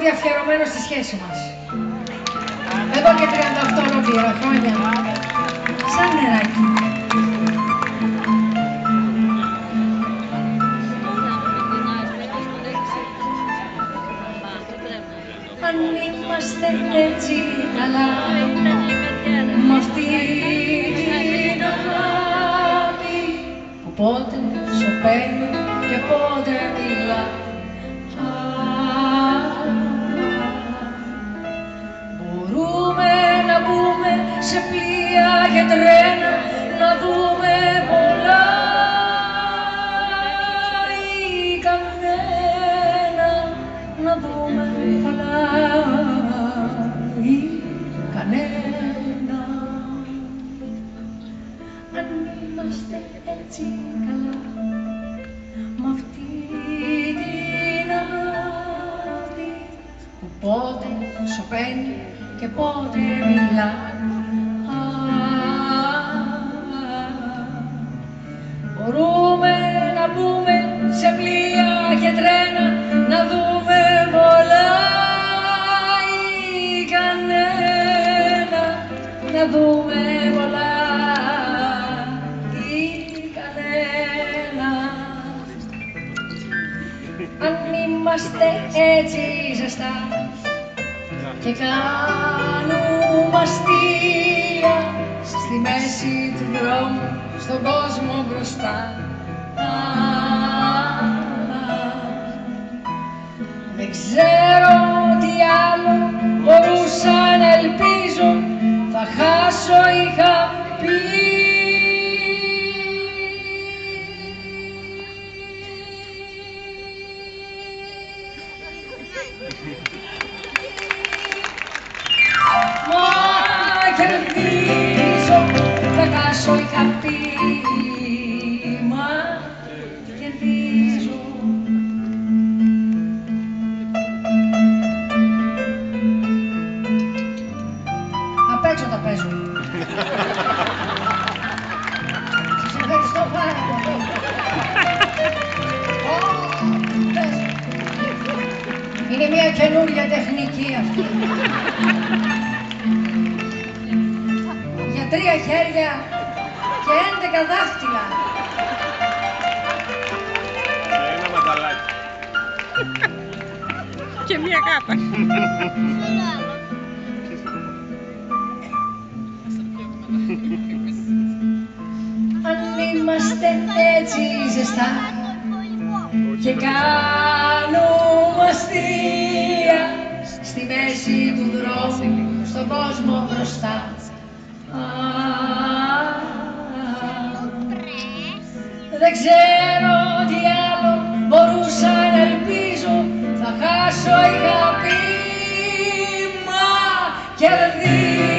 τραγούδι αφιερωμένο στη σχέση μας. Εδώ και 38 ολόκληρα χρόνια. Σαν νεράκι. Αν είμαστε έτσι καλά, μ' αυτή την αγάπη που πότε σωπαίνει και πότε μιλά, μπορούμε να μπούμε σε πλοία και τρένα, να δούμε πολλά ή κανένα, να δούμε πολλά ή κανένα. Αν είμαστε έτσι καλά, μ' αυτή την αγάπη που πότε σωπαίνει και πότε μιλά, μπορούμε να μπούμε σε πλοία και τρένα, να δούμε πολλά ή κανένα, να δούμε πολλά ή κανένα. Αν είμαστε έτσι ζεστά και κάνουμε αστεία στη μέση του δρόμου, στον κόσμο μπροστά, δεν ξέρω τι άλλο μπορούσα να ελπίζω, θα χάσω είχα πει. Μα κερδίζω, θα χάσω είχα πει. Μα κερδίζω. Απ' έξω τα παίζω. Σας ευχαριστώ πάρα πολύ. Είναι μια καινούργια τεχνική αυτή. Για 3 χέρια και 11 δάχτυλα. Ένα μανταλάκι. Και μία κάπα. Αν είμαστε έτσι ζεστά και κάνουμε αστεία στη μέση του δρόμου, στον κόσμο μπροστά, δεν ξέρω τι άλλο μπορούσα να ελπίζω, θα χάσω είχα πει. Μα κερδίζω.